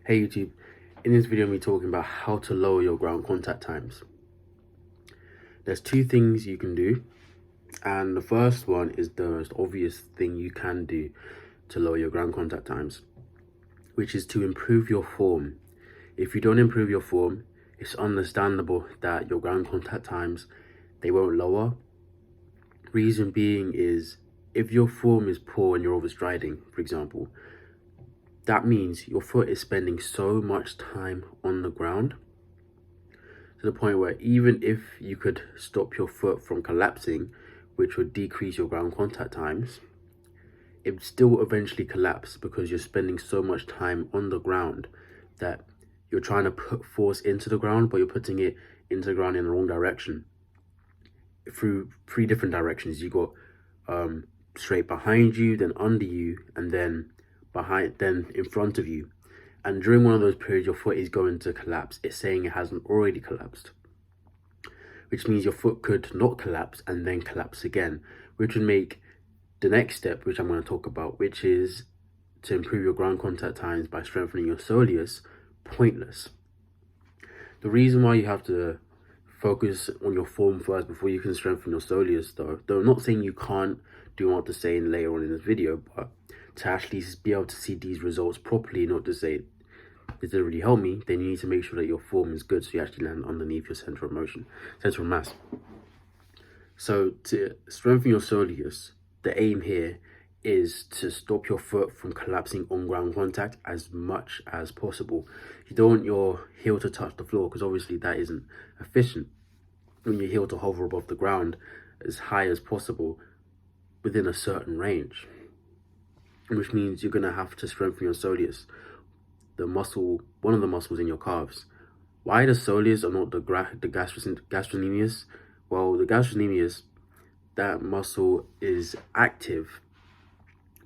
Hey YouTube, in this video I'm talking about how to lower your ground contact times. There's two things you can do, and the first one is the most obvious thing you can do to lower your ground contact times, which is to improve your form. If you don't improve your form, it's understandable that your ground contact times, they won't lower. Reason being is, if your form is poor and you're overstriding, for example, that means your foot is spending so much time on the ground to the point where even if you could stop your foot from collapsing, which would decrease your ground contact times, it would still eventually collapse because you're spending so much time on the ground that you're trying to put force into the ground, but you're putting it into the ground in the wrong direction. Through three different directions. You got straight behind you, then under you, and then in front of you. And during one of those periods, your foot is going to collapse. It's saying it hasn't already collapsed, which means your foot could not collapse and then collapse again, which would make the next step, which I'm going to talk about, which is to improve your ground contact times by strengthening your soleus, pointless. The reason why you have to focus on your form first before you can strengthen your soleus, though I'm not saying you can't do what I want to say later on in this video, but to actually be able to see these results properly, not to say it doesn't really help me, then you need to make sure that your form is good so you actually land underneath your center of mass. So to strengthen your soleus, the aim here is to stop your foot from collapsing on ground contact as much as possible. You don't want your heel to touch the floor because obviously that isn't efficient. You want your heel to hover above the ground as high as possible within a certain range, which means you're going to have to strengthen your soleus, one of the muscles in your calves. Why the soleus and not the gastrocnemius? Well, the gastrocnemius, that muscle is active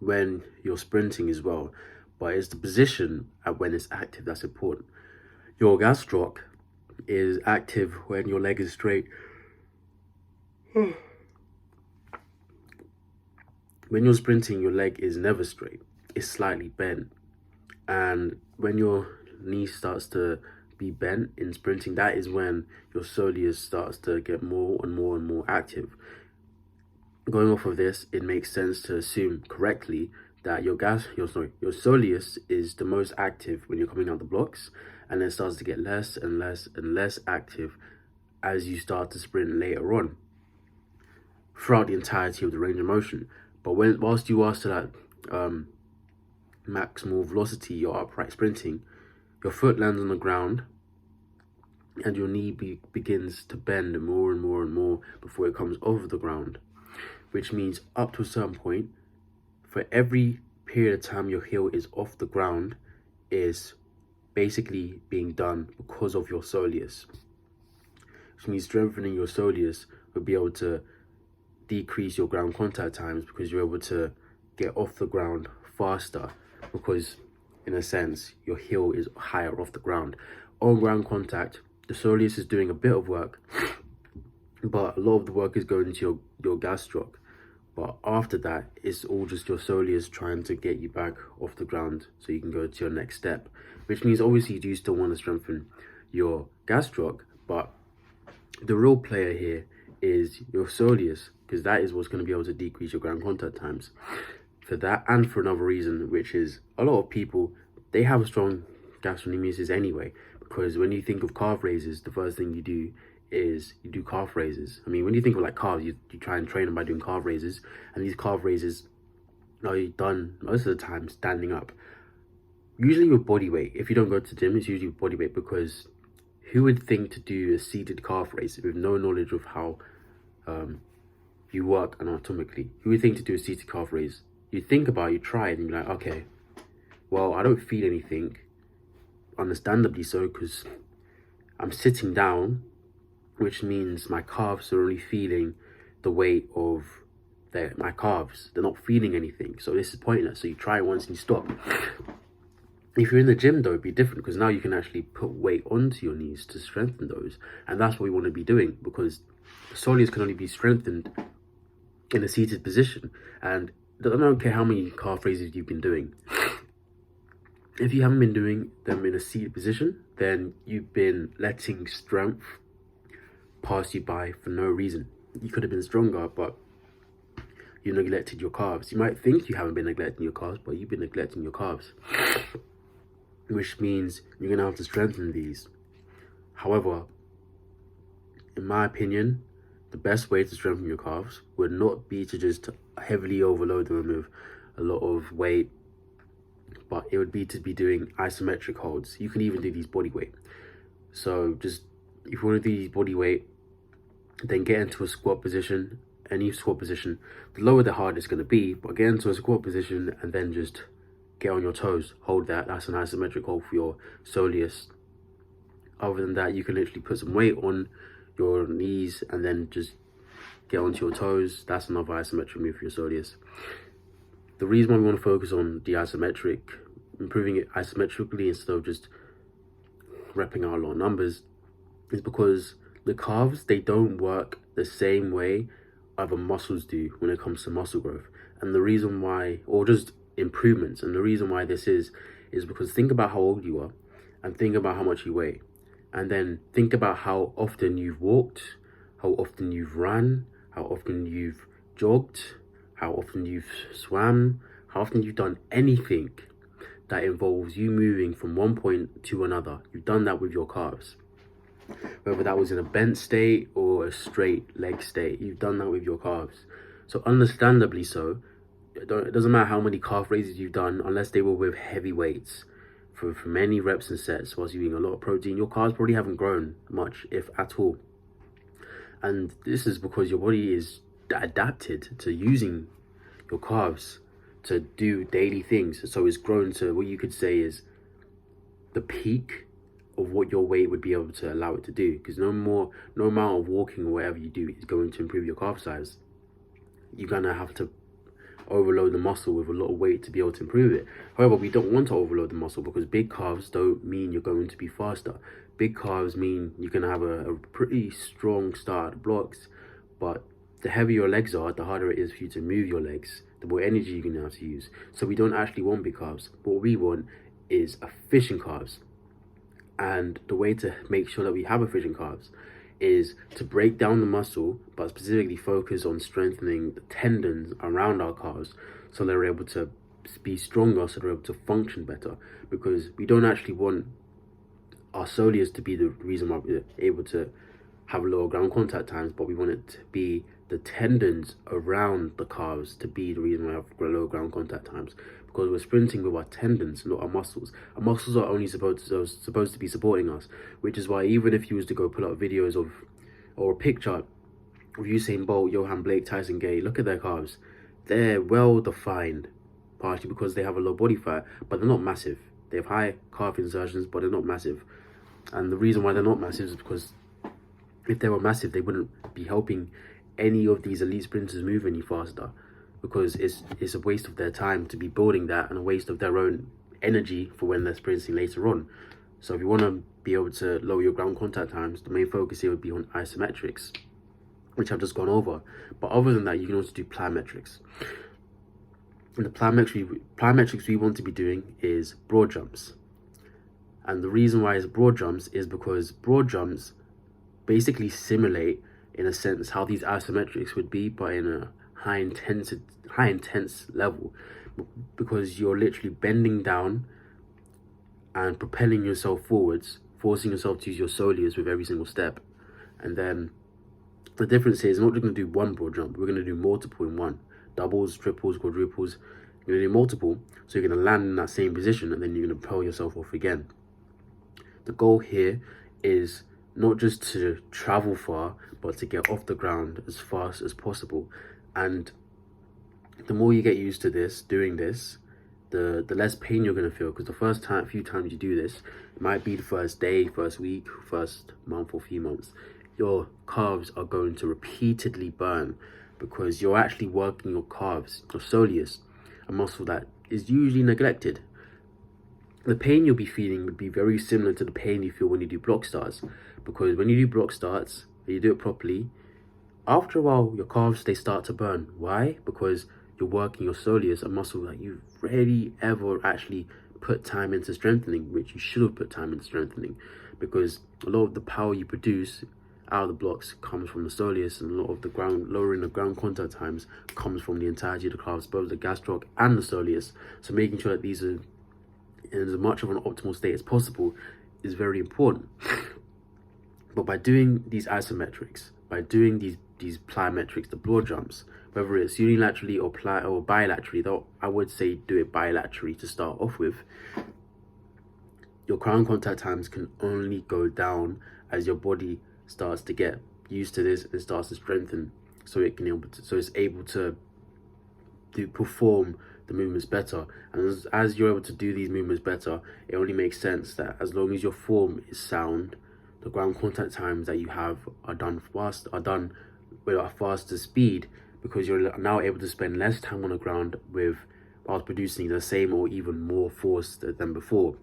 when you're sprinting as well, but it's the position at when it's active that's important. Your gastroc is active when your leg is straight. When you're sprinting, your leg is never straight, it's slightly bent. And when your knee starts to be bent in sprinting, that is when your soleus starts to get more and more and more active. Going off of this, it makes sense to assume correctly that your soleus is the most active when you're coming out the blocks, and then starts to get less and less and less active as you start to sprint later on throughout the entirety of the range of motion. But whilst you are still at maximal velocity, you're upright sprinting, your foot lands on the ground and your knee begins to bend more and more and more before it comes over the ground, which means up to a certain point, for every period of time your heel is off the ground is basically being done because of your soleus, which means strengthening your soleus will be able to decrease your ground contact times because you're able to get off the ground faster, because in a sense your heel is higher off the ground. On ground contact, the soleus is doing a bit of work, but a lot of the work is going to your gastroc. But after that, it's all just your soleus trying to get you back off the ground so you can go to your next step, which means obviously you do still want to strengthen your gastroc, but the real player here is your soleus, because that is what's going to be able to decrease your ground contact times. For that, and for another reason, which is a lot of people, they have a strong gastrocnemius anyway, because when you think of calf raises, the first thing you do is you do calf raises. I mean, when you think of like calves, you try and train them by doing calf raises, and these calf raises are done most of the time standing up, usually with body weight. If you don't go to the gym, it's usually with body weight, because who would think to do a seated calf raise with no knowledge of how you work anatomically? Who would think to do a seated calf raise? You think about it, you try it, and you're like, okay, well, I don't feel anything, understandably so, because I'm sitting down, which means my calves are only feeling the weight of my calves. They're not feeling anything, so this is pointless. So you try it once and you stop. If you're in the gym, though, it'd be different, because now you can actually put weight onto your knees to strengthen those, and that's what we want to be doing, because the soleus can only be strengthened in a seated position. And I don't care how many calf raises you've been doing, If you haven't been doing them in a seated position, then you've been letting strength pass you by for no reason. You could have been stronger, but you neglected your calves. You might think you haven't been neglecting your calves, but you've been neglecting your calves, which means you're going to have to strengthen these. However, in my opinion, the best way to strengthen your calves would not be to just heavily overload them with a lot of weight, but it would be to be doing isometric holds. You can even do these body weight. So just, if you want to do these body weight, then get into a squat position. Any squat position, the lower the harder it's going to be, but get into a squat position and then just get on your toes, hold that. That's an isometric hold for your soleus. Other than that, you can literally put some weight on your knees and then just get onto your toes. That's another isometric move for your soleus. The reason why we want to focus on the isometric, improving it isometrically instead of just repping out a lot of numbers, is because the calves, they don't work the same way other muscles do when it comes to muscle growth. And the reason why, or just improvements, and the reason why this is because think about how old you are and think about how much you weigh, and then think about how often you've walked, how often you've run, how often you've jogged, how often you've swam, how often you've done anything that involves you moving from one point to another. You've done that with your calves. Whether that was in a bent state or a straight leg state, you've done that with your calves. So understandably so, it doesn't matter how many calf raises you've done, unless they were with heavy weights for many reps and sets whilst you're eating a lot of protein, your calves probably haven't grown much, if at all. And this is because your body is adapted to using your calves to do daily things. So it's grown to what you could say is the peak of what your weight would be able to allow it to do, because no amount of walking or whatever you do is going to improve your calf size. You're gonna have to overload the muscle with a lot of weight to be able to improve it. However, we don't want to overload the muscle, because big calves don't mean you're going to be faster. Big calves mean you're gonna have a pretty strong start at blocks, but the heavier your legs are, the harder it is for you to move your legs, the more energy you're gonna have to use. So we don't actually want big calves. What we want is efficient calves. And the way to make sure that we have efficient calves is to break down the muscle, but specifically focus on strengthening the tendons around our calves so they're able to be stronger, so they're able to function better. Because we don't actually want our soleus to be the reason why we're able to have lower ground contact times, but we want it to be the tendons around the calves to be the reason why we have low ground contact times, because we're sprinting with our tendons, not our muscles. Our muscles are only supposed to be supporting us, which is why even if you was to go pull up videos of, or a picture of Usain Bolt, Johan Blake, Tyson Gay, look at their calves. They're well defined, partially because they have a low body fat, but they're not massive. They have high calf insertions, but they're not massive. And the reason why they're not massive is because if they were massive, they wouldn't be helping any of these elite sprinters move any faster, because it's a waste of their time to be building that and a waste of their own energy for when they're sprinting later on. So if you want to be able to lower your ground contact times, the main focus here would be on isometrics, which I've just gone over. But other than that, you can also do plyometrics. And the plyometrics we want to be doing is broad jumps. And the reason why it's broad jumps is because broad jumps basically simulate, in a sense, how these isometrics would be, but in a high intense level, because you're literally bending down and propelling yourself forwards, forcing yourself to use your soleus with every single step. And then the difference is, we're not just going to do one broad jump, we're going to do multiple in one. Doubles, triples, quadruples. You're going to do multiple, so you're going to land in that same position, and then you're going to propel yourself off again. The goal here is not just to travel far, but to get off the ground as fast as possible. And the more you get used to this, doing this, the less pain you're going to feel, because the few times you do this, it might be the first day, first week, first month or few months, your calves are going to repeatedly burn, because you're actually working your calves, your soleus, a muscle that is usually neglected. The pain you'll be feeling would be very similar to the pain you feel when you do block starts, because when you do block starts and you do it properly, after a while your calves, they start to burn. Why? Because you're working your soleus, a muscle that you've rarely ever actually put time into strengthening, which you should have put time into strengthening, because a lot of the power you produce out of the blocks comes from the soleus, and a lot of the lowering the ground contact times comes from the entirety of the calves, both the gastroc and the soleus. So making sure that these are in as much of an optimal state as possible is very important. But by doing these isometrics, by doing these plyometrics, the broad jumps, whether it's unilaterally or bilaterally, though I would say do it bilaterally to start off with, your ground contact times can only go down as your body starts to get used to this and starts to strengthen, so it's able to perform the movements better. And as you're able to do these movements better, it only makes sense that as long as your form is sound, the ground contact times that you have are done with a faster speed, because you're now able to spend less time on the ground whilst producing the same or even more force than before.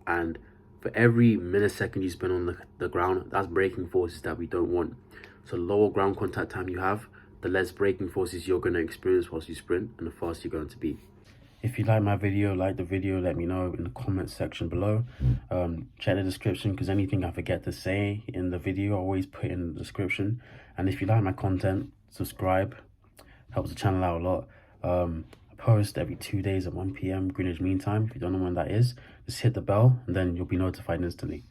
And for every millisecond you spend on the ground, that's braking forces that we don't want. So the lower ground contact time you have, the less braking forces you're going to experience whilst you sprint, and the faster you're going to be. If you like my video, like the video, let me know in the comments section below. Check the description, because anything I forget to say in the video, I always put in the description. And if you like my content, subscribe. Helps the channel out a lot. I post every 2 days at 1 p.m. Greenwich Mean Time. If you don't know when that is, just hit the bell and then you'll be notified instantly.